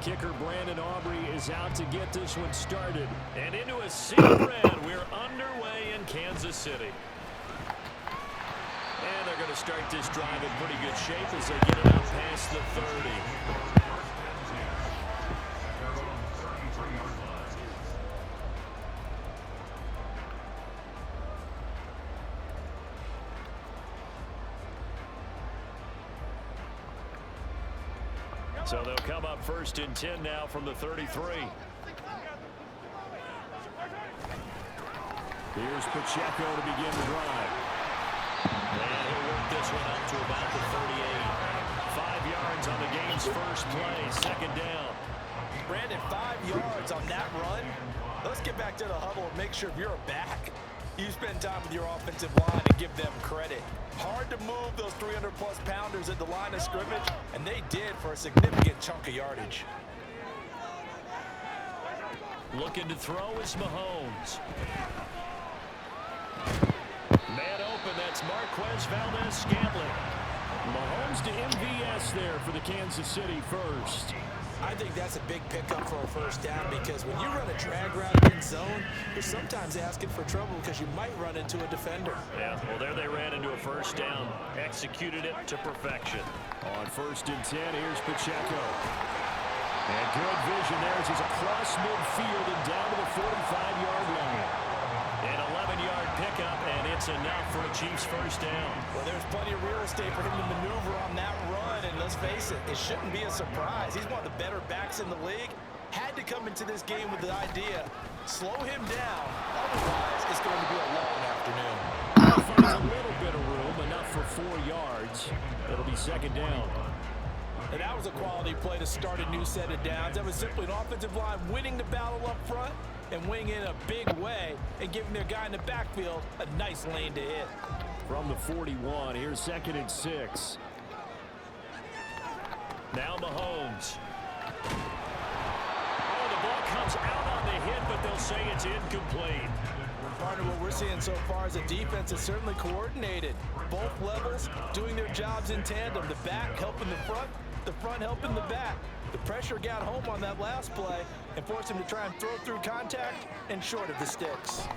kicker Brandon Aubrey is out to get this one started. And into a sea of red, we're underway in Kansas City. And they're going to start this drive in pretty good shape as they get it out past the 30. So they'll come up 1st and 10 now from the 33. Here's Pacheco to begin the drive. And he'll work this one up to about the 38. 5 yards on the game's first play, 2nd down. Brandon, 5 yards on that run. Let's get back to the huddle and make sure you're back. You spend time with your offensive line and give them credit. Hard to move those 300-plus pounders at the line of scrimmage, and they did for a significant chunk of yardage. Looking to throw is Mahomes. Man open, that's Marquez Valdez-Scantling. Mahomes to MVS there for the Kansas City first. I think that's a big pickup for a first down because when you run a drag route in zone, you're sometimes asking for trouble because you might run into a defender. Yeah, well, there they ran into a first down. Executed it to perfection. On 1st and 10, here's Pacheco. And good vision there as he's across midfield and down to the 45-yard line. An 11-yard pickup, and it's enough for a Chiefs first down. Well, there's plenty of real estate for him to maneuver on that run, and let's face it, it shouldn't be a surprise. He's one of the better backs in the league. Had to come into this game with the idea, slow him down, otherwise it's going to be a long afternoon. He finds a little bit of room, enough for 4 yards. It'll be 2nd down. And that was a quality play to start a new set of downs. That was simply an offensive line winning the battle up front and winning in a big way and giving their guy in the backfield a nice lane to hit. From the 41, here's 2nd and 6. Now Mahomes. Oh, the ball comes out on the hit, but they'll say it's incomplete. Partner, what we're seeing so far is a defense is certainly coordinated. Both levels doing their jobs in tandem. The back helping the front helping the back. The pressure got home on that last play and forced him to try and throw through contact and short of the sticks.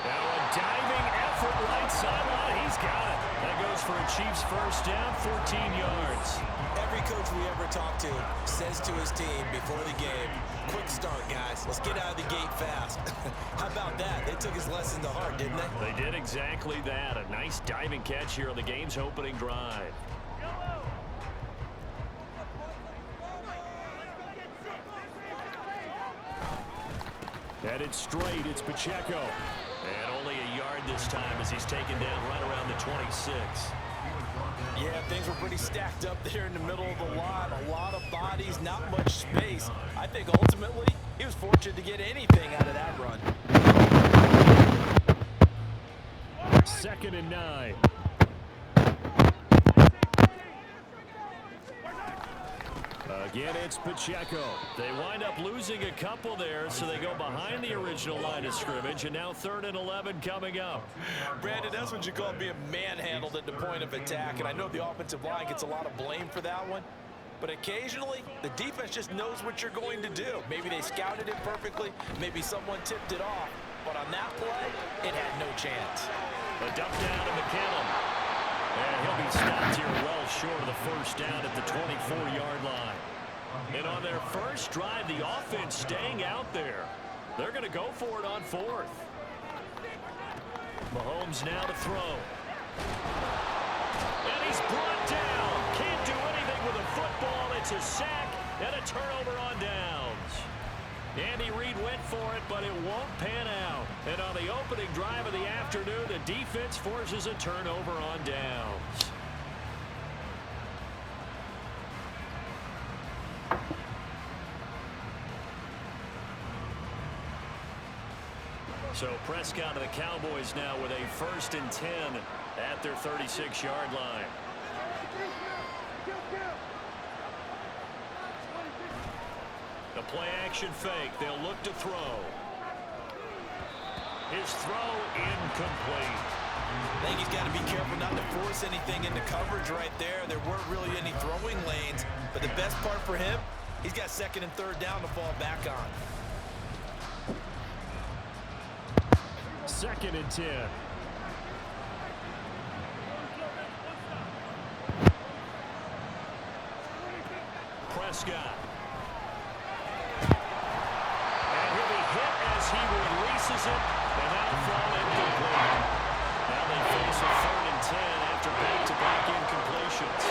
Now a diving effort right sideline. He's got it. That goes for a Chiefs first down, 14 yards. Every coach we ever talk to says to his team before the game, quick start, guys. Let's get out of the gate fast. How about that? They took his lesson to heart, didn't they? They did exactly that. A nice diving catch here on the game's opening drive. Headed straight, it's Pacheco. And only a yard this time as he's taken down right around the 26. Yeah, things were pretty stacked up there in the middle of the line. A lot of bodies, not much space. I think ultimately he was fortunate to get anything out of that run. 2nd and 9. Again, it's Pacheco. They wind up losing a couple there, so they go behind the original line of scrimmage, and now 3rd and 11 coming up. Brandon, that's what you call being manhandled at the point of attack, and I know the offensive line gets a lot of blame for that one, but occasionally the defense just knows what you're going to do. Maybe they scouted it perfectly, maybe someone tipped it off, but on that play, it had no chance. A dump down to McKinnon. And he'll be stopped here well short of the first down at the 24-yard line. And on their first drive, the offense staying out there. They're going to go for it on 4th. Mahomes now to throw. And he's brought down. Can't do anything with a football. It's a sack and a turnover on downs. Andy Reid went for it, but it won't pan out. And on the opening drive of the afternoon, the defense forces a turnover on downs. So Prescott and the Cowboys now with a 1st and 10 at their 36-yard line. The play-action fake. They'll look to throw. His throw incomplete. I think he's got to be careful not to force anything into coverage right there. There weren't really any throwing lanes, but the best part for him, he's got second and third down to fall back on. 2nd and 10. Prescott. And he'll be hit as he releases it, and that'll fall incomplete. Now they face a 3rd and 10 after back-to-back incompletions.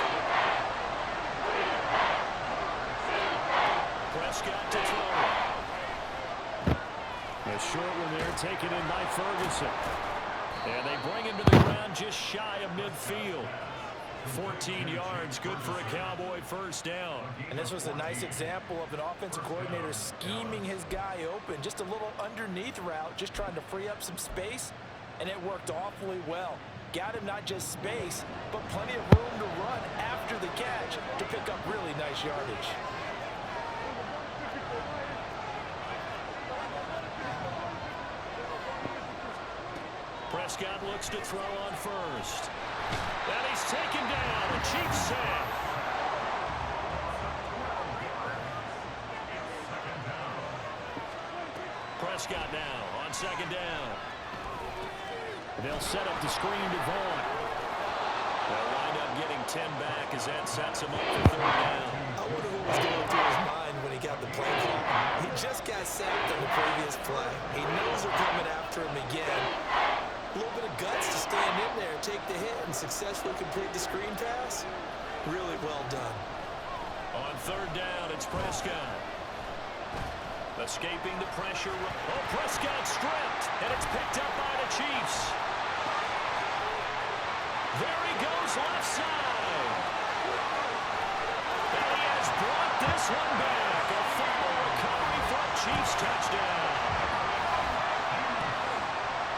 Prescott to throw. A short one there taken in by Ferguson. And they bring him to the ground just shy of midfield. 14 yards, good for a Cowboy first down. And this was a nice example of an offensive coordinator scheming his guy open. Just a little underneath route, just trying to free up some space, and it worked awfully well. Got him not just space, but plenty of room to run after the catch to pick up really nice yardage. Prescott looks to throw on first. And he's taken down. A cheap sack. Prescott now on 2nd down. They'll set up the screen to Vaughn. They'll wind up getting 10 back as that sets him up for 3rd down. I wonder what was going through his mind when he got the play call. He just got sacked on the previous play. He knows they're coming after him again. A little bit of guts to stand in there, take the hit, and successfully complete the screen pass. Really well done. On 3rd down, it's Prescott. Escaping the pressure. Oh, Prescott stripped, and it's picked up by the Chiefs. There he goes, left side. And he has brought this one back. A fumble recovery for a Chiefs touchdown.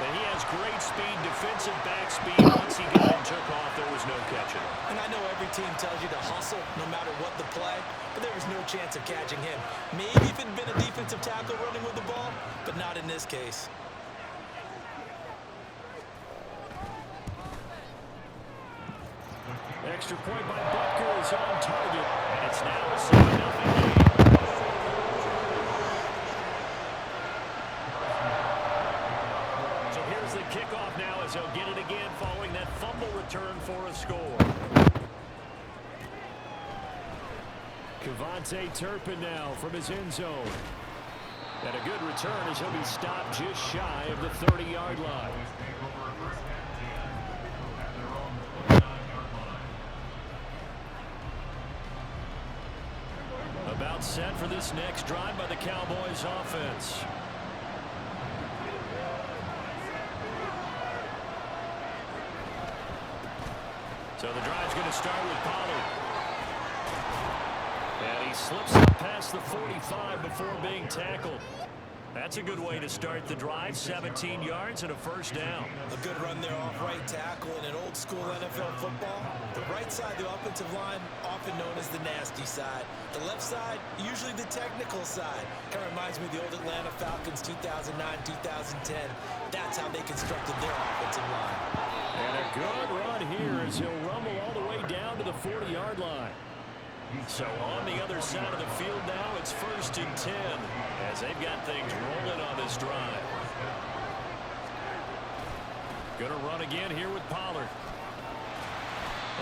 And he has great speed, defensive back speed. Once he got and took off, there was no catching. And I know every team tells you to hustle no matter what the play, but there was no chance of catching him. Maybe if it had been a defensive tackle running with the ball, but not in this case. Extra point by Butker is on target, and it's now a 7-0 lead. So here's the kickoff now as he'll get it again following that fumble return for a score. Kevontae Turpin now from his end zone. And a good return as he'll be stopped just shy of the 30-yard line. About set for this next drive by the Cowboys offense. So the drive's going to start with Pollard. And he slips up past the 45 before being tackled. That's a good way to start the drive. 17 yards and a first down. A good run there off right tackle in an old school NFL football. The right side of the offensive line, often known as the nasty side. The left side, usually the technical side. Kind of reminds me of the old Atlanta Falcons 2009, 2010. That's how they constructed their offensive line. And a good run here as he'll rumble all the way down to the 40-yard line. So on the other side of the field now, it's 1st and 10 as they've got things rolling on this drive. Going to run again here with Pollard.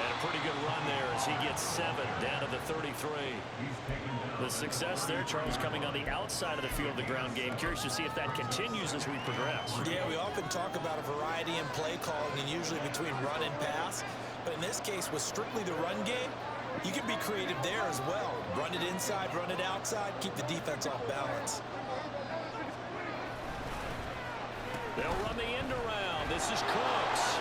And a pretty good run there as he gets 7 down to the 33. The success there, Charles, coming on the outside of the field, the ground game. Curious to see if that continues as we progress. Yeah, we often talk about a variety in play calling and usually between run and pass. But in this case, with strictly the run game, you can be creative there as well. Run it inside, run it outside, keep the defense off balance. They'll run the end around. This is Cooks.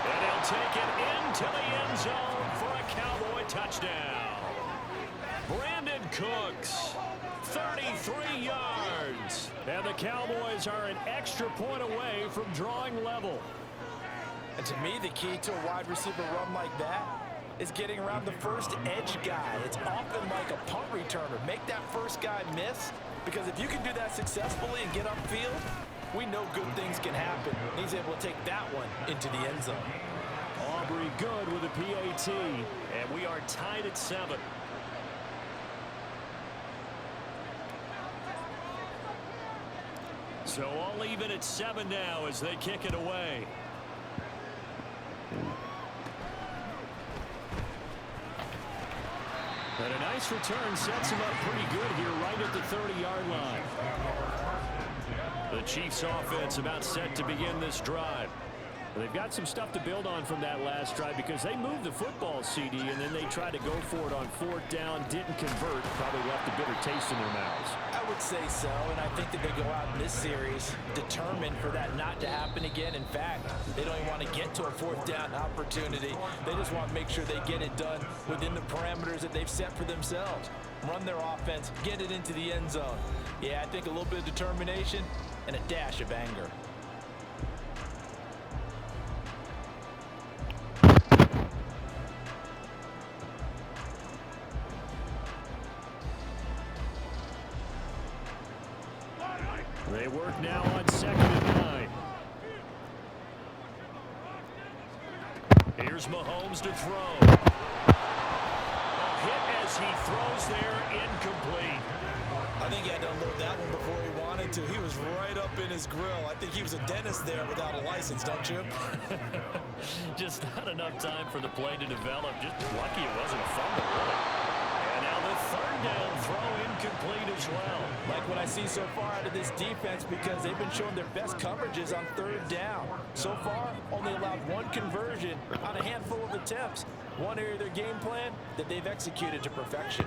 And they'll take it into the end zone for a Cowboy touchdown. Brandon Cooks, 33 yards. And the Cowboys are an extra point away from drawing level. And to me, the key to a wide receiver run like that is getting around the first edge guy. It's often like a punt returner. Make that first guy miss, because if you can do that successfully and get upfield, we know good things can happen. He's able to take that one into the end zone. Aubrey good with a PAT, and we are tied at 7. So all even at 7 now as they kick it away. And a nice return sets him up pretty good here right at the 30-yard line. The Chiefs offense about set to begin this drive. They've got some stuff to build on from that last drive because they moved the football, CD, and then they tried to go for it on 4th down, didn't convert, probably left a bitter taste in their mouths. I would say so, and I think that they go out in this series determined for that not to happen again. In fact, they don't even want to get to a 4th down opportunity. They just want to make sure they get it done within the parameters that they've set for themselves. Run their offense, get it into the end zone. Yeah, I think a little bit of determination and a dash of anger. They work now on 2nd and 9. Here's Mahomes to throw. A hit as he throws there, incomplete. I think he had to unload that one before he wanted to. He was right up in his grill. I think he was a dentist there without a license, don't you? Just not enough time for the play to develop. Just lucky it wasn't a fumble, really. And now the 3rd down throw incomplete as well. Like what I see so far out of this defense because they've been showing their best coverages on 3rd down. So far, only allowed 1 conversion on a handful of attempts. One area of their game plan that they've executed to perfection.